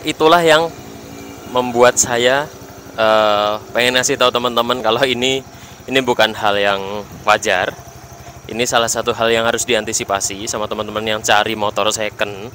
itulah yang membuat saya pengen ngasih tahu teman-teman kalau ini bukan hal yang wajar. Ini salah satu hal yang harus diantisipasi sama teman-teman yang cari motor second.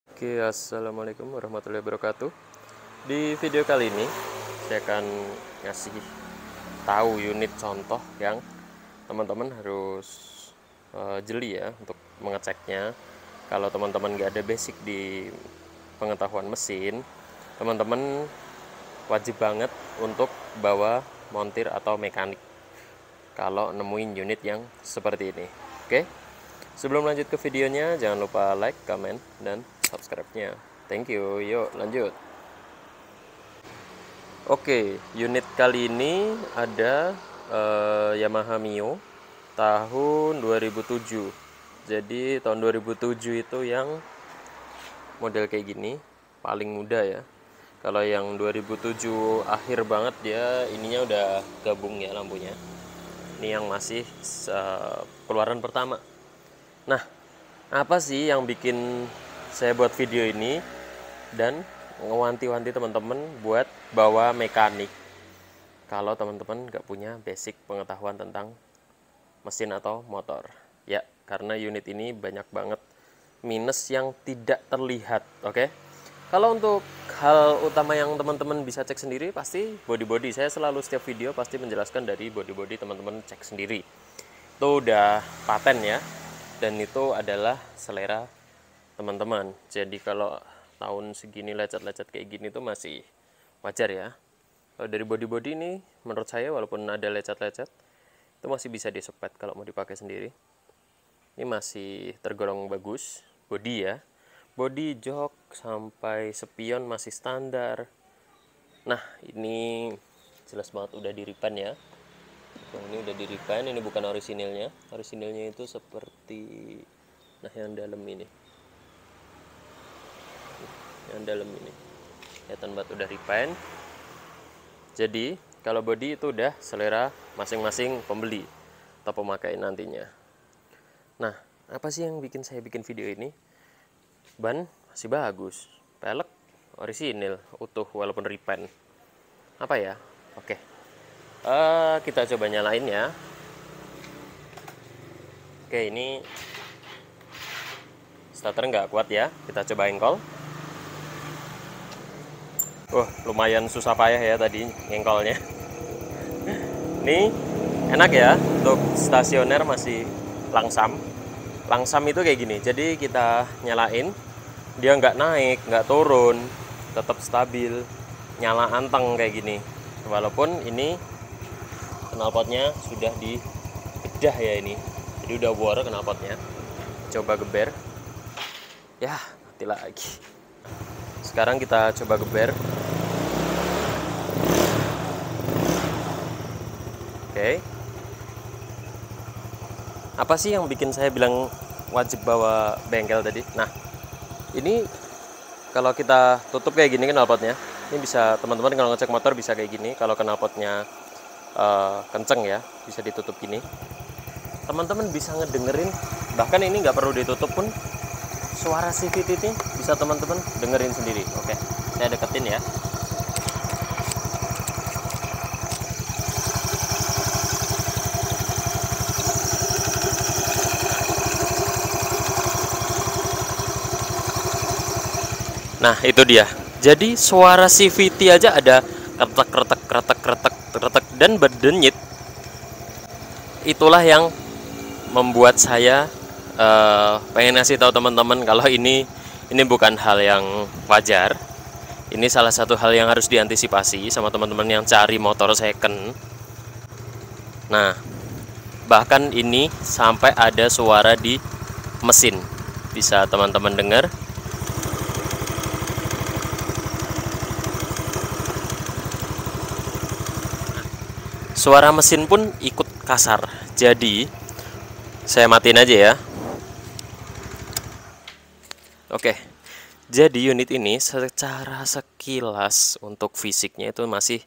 Oke, assalamualaikum warahmatullahi wabarakatuh. Di video kali ini saya akan ngasih tahu unit contoh yang teman-teman harus jeli ya untuk mengeceknya. Kalau teman-teman nggak ada basic di pengetahuan mesin, teman-teman wajib banget untuk bawa montir atau mekanik kalau nemuin unit yang seperti ini. Oke, sebelum lanjut ke videonya, jangan lupa like, comment, dan subscribe-nya. Thank you. Yuk lanjut. Oke, unit kali ini ada Yamaha Mio tahun 2007. Jadi tahun 2007 itu yang model kayak gini, paling muda ya. Kalau yang 2007 akhir banget dia ininya udah gabung ya lampunya. Ini yang masih keluaran pertama. Nah, apa sih yang bikin saya buat video ini dan ngewanti-wanti teman-teman buat bawa mekanik kalau teman-teman nggak punya basic pengetahuan tentang mesin atau motor ya, karena unit ini banyak banget minus yang tidak terlihat. Oke, kalau untuk hal utama yang teman-teman bisa cek sendiri pasti body. Saya selalu setiap video pasti menjelaskan dari body teman-teman cek sendiri. Itu udah paten ya, dan itu adalah selera teman-teman. Jadi kalau tahun segini lecet-lecet kayak gini tuh masih wajar ya. Kalau dari body ini menurut saya walaupun ada lecet-lecet itu masih bisa disepet kalau mau dipakai sendiri. Ini masih tergolong bagus body ya. Body jok sampai spion masih standar. Nah, ini jelas banget udah di repaint ya. Nah, ini udah di repaint, ini bukan orisinilnya. Orisinilnya itu seperti yang dalam ini. Yang dalam ini kelihatan banget udah repaint. Jadi kalau body itu udah selera masing-masing pembeli atau pemakai nantinya. Nah, apa sih yang bikin saya bikin video ini? Ban masih bagus, pelek orisinil utuh walaupun repaint. Apa ya? Oke, kita coba nyalain ya. Oke, ini starter nggak kuat ya, kita coba engkol. Lumayan susah payah ya tadi ngengkolnya. Ini enak ya, untuk stasioner masih langsam. Langsam itu kayak gini, jadi kita nyalain, dia nggak naik, nggak turun, tetap stabil, nyala anteng kayak gini. Walaupun ini knalpotnya sudah dibedah ya ini, jadi udah bor knalpotnya. Coba geber, ya mati lagi. Sekarang kita coba geber. Oke. Apa sih yang bikin saya bilang wajib bawa bengkel tadi? Nah, ini kalau kita tutup kayak gini knalpotnya, ini bisa teman-teman kalau ngecek motor bisa kayak gini. Kalau knalpotnya kenceng ya, bisa ditutup gini. Teman-teman bisa ngedengerin, bahkan ini nggak perlu ditutup pun suara CVT ini bisa teman-teman dengerin sendiri. Oke, saya deketin ya. Nah, itu dia. Jadi suara CVT aja ada kretek dan berdenyit. Itulah yang membuat saya pengen ngasih tahu teman-teman kalau ini bukan hal yang wajar. Ini salah satu hal yang harus diantisipasi sama teman-teman yang cari motor second. Nah, bahkan ini sampai ada suara di mesin. Bisa teman-teman dengar. Suara mesin pun ikut kasar. Jadi saya matiin aja ya. Oke, jadi unit ini secara sekilas untuk fisiknya itu masih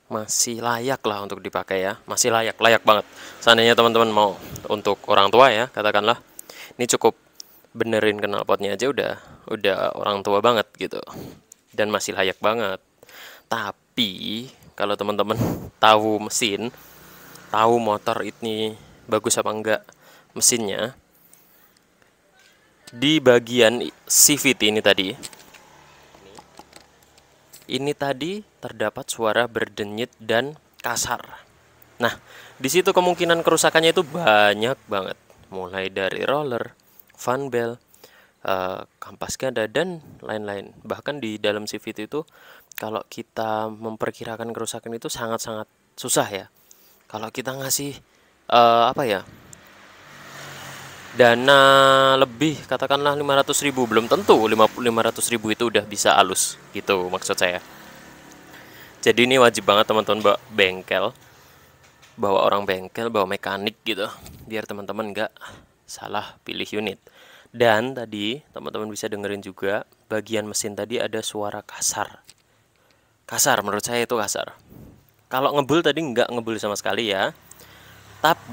masih layak lah untuk dipakai ya, masih layak banget. Seandainya teman-teman mau untuk orang tua ya, katakanlah ini cukup benerin knalpotnya aja udah orang tua banget gitu, dan masih layak banget. Tapi kalau teman-teman tahu mesin, tahu motor ini bagus apa enggak mesinnya, di bagian CVT ini tadi terdapat suara berdenyit dan kasar. Nah, di situ kemungkinan kerusakannya itu banyak banget, mulai dari roller, fan bell, kampas ganda, dan lain-lain. Bahkan di dalam CVT itu, kalau kita memperkirakan kerusakan itu sangat-sangat susah ya. Kalau kita ngasih apa ya, dana lebih, katakanlah 500.000, belum tentu 500.000 itu udah bisa halus gitu maksud saya. Jadi ini wajib banget teman-teman bawa orang bengkel, bawa mekanik gitu, biar teman-teman nggak salah pilih unit. Dan tadi teman-teman bisa dengerin juga bagian mesin tadi ada suara kasar. Kasar, menurut saya itu kasar. Kalau ngebul tadi nggak ngebul sama sekali ya.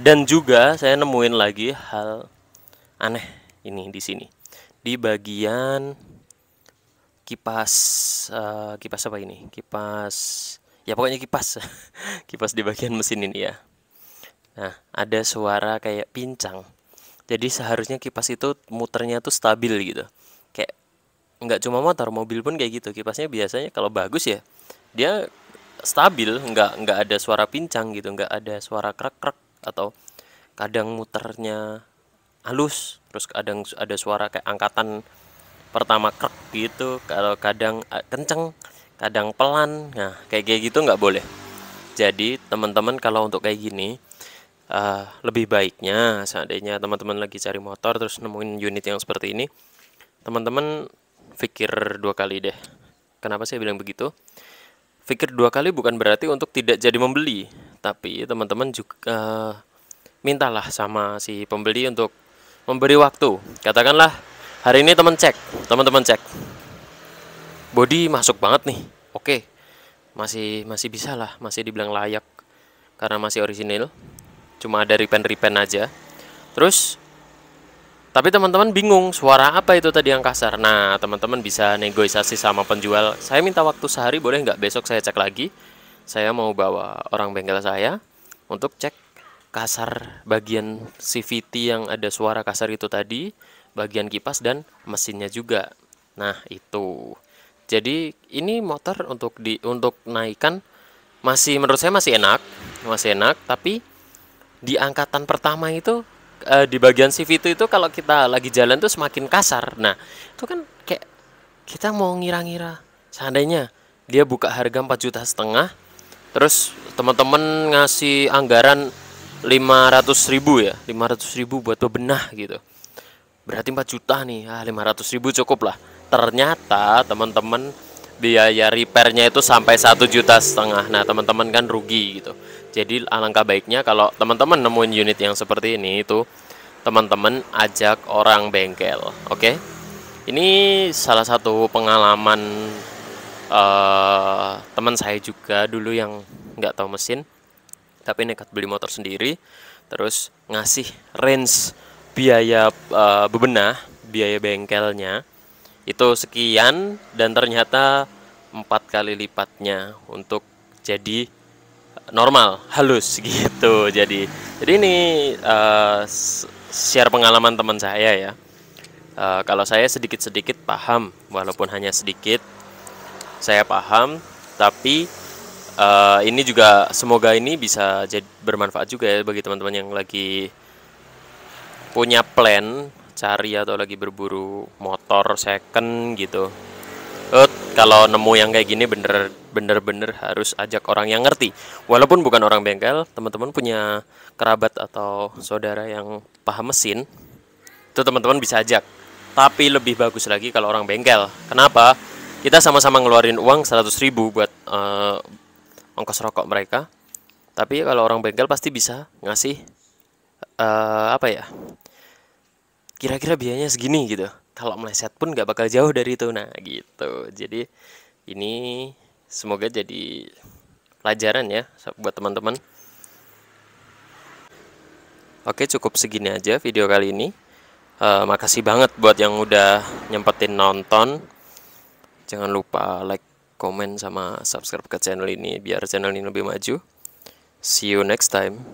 Dan juga saya nemuin lagi hal aneh ini di sini. Di bagian kipas, kipas apa ini? Kipas, ya pokoknya kipas. Kipas di bagian mesin ini ya. Nah, ada suara kayak pincang. Jadi seharusnya kipas itu muternya tuh stabil gitu. Kayak nggak cuma motor, mobil pun kayak gitu. Kipasnya biasanya kalau bagus ya, dia stabil, nggak ada suara pincang gitu, nggak ada suara krek-krek, atau kadang muternya halus, terus kadang ada suara kayak angkatan pertama krek gitu, kalau kadang kenceng, kadang pelan. Nah, kayak gitu nggak boleh. Jadi teman-teman kalau untuk kayak gini, lebih baiknya seandainya teman-teman lagi cari motor terus nemuin unit yang seperti ini, teman-teman pikir dua kali deh. Kenapa saya bilang begitu? Pikir dua kali bukan berarti untuk tidak jadi membeli, tapi teman-teman juga mintalah sama si pembeli untuk memberi waktu. Katakanlah hari ini teman-teman cek, body masuk banget nih, oke, masih bisa lah, masih dibilang layak karena masih orisinil, cuma ada repaint aja. Terus tapi teman-teman bingung suara apa itu tadi yang kasar. Nah, teman-teman bisa negosiasi sama penjual. Saya minta waktu sehari, boleh nggak? Besok saya cek lagi. Saya mau bawa orang bengkel saya untuk cek kasar bagian CVT yang ada suara kasar itu tadi, bagian kipas dan mesinnya juga. Nah, itu. Jadi ini motor untuk naikkan masih, menurut saya masih enak, tapi di angkatan pertama itu, di bagian CVT itu kalau kita lagi jalan tuh semakin kasar. Nah, itu kan kayak kita mau ngira-ngira, seandainya dia buka harga 4,5 juta, terus teman-teman ngasih anggaran 500.000 ya, 500.000 buat bebenah gitu, berarti 4 juta nih, 500.000 cukup lah. Ternyata teman-teman biaya repairnya itu sampai 1,5 juta. Nah, teman-teman kan rugi gitu. Jadi alangkah baiknya kalau teman-teman nemuin unit yang seperti ini, itu teman-teman ajak orang bengkel. Oke? Ini salah satu pengalaman teman saya juga dulu yang nggak tahu mesin, tapi nekat beli motor sendiri, terus ngasih range biaya bebenah, biaya bengkelnya itu sekian, dan ternyata 4 kali lipatnya untuk jadi normal, halus gitu. Jadi ini share pengalaman teman saya ya. Kalau saya sedikit-sedikit paham, walaupun hanya sedikit, saya paham. Tapi ini juga semoga ini bisa jadi bermanfaat juga ya bagi teman-teman yang lagi punya plan cari atau lagi berburu motor second gitu. Kalau nemu yang kayak gini bener-bener harus ajak orang yang ngerti. Walaupun bukan orang bengkel, teman-teman punya kerabat atau saudara yang paham mesin, itu teman-teman bisa ajak. Tapi lebih bagus lagi kalau orang bengkel. Kenapa? Kita sama-sama ngeluarin uang 100.000 buat ongkos rokok mereka. Tapi kalau orang bengkel pasti bisa ngasih apa ya, kira-kira biayanya segini gitu. Kalau meleset pun nggak bakal jauh dari itu. Nah gitu. Jadi ini semoga jadi pelajaran ya buat teman-teman. Oke, cukup segini aja video kali ini. Makasih banget buat yang udah nyempetin nonton. Jangan lupa like, komen, sama subscribe ke channel ini biar channel ini lebih maju. See you next time.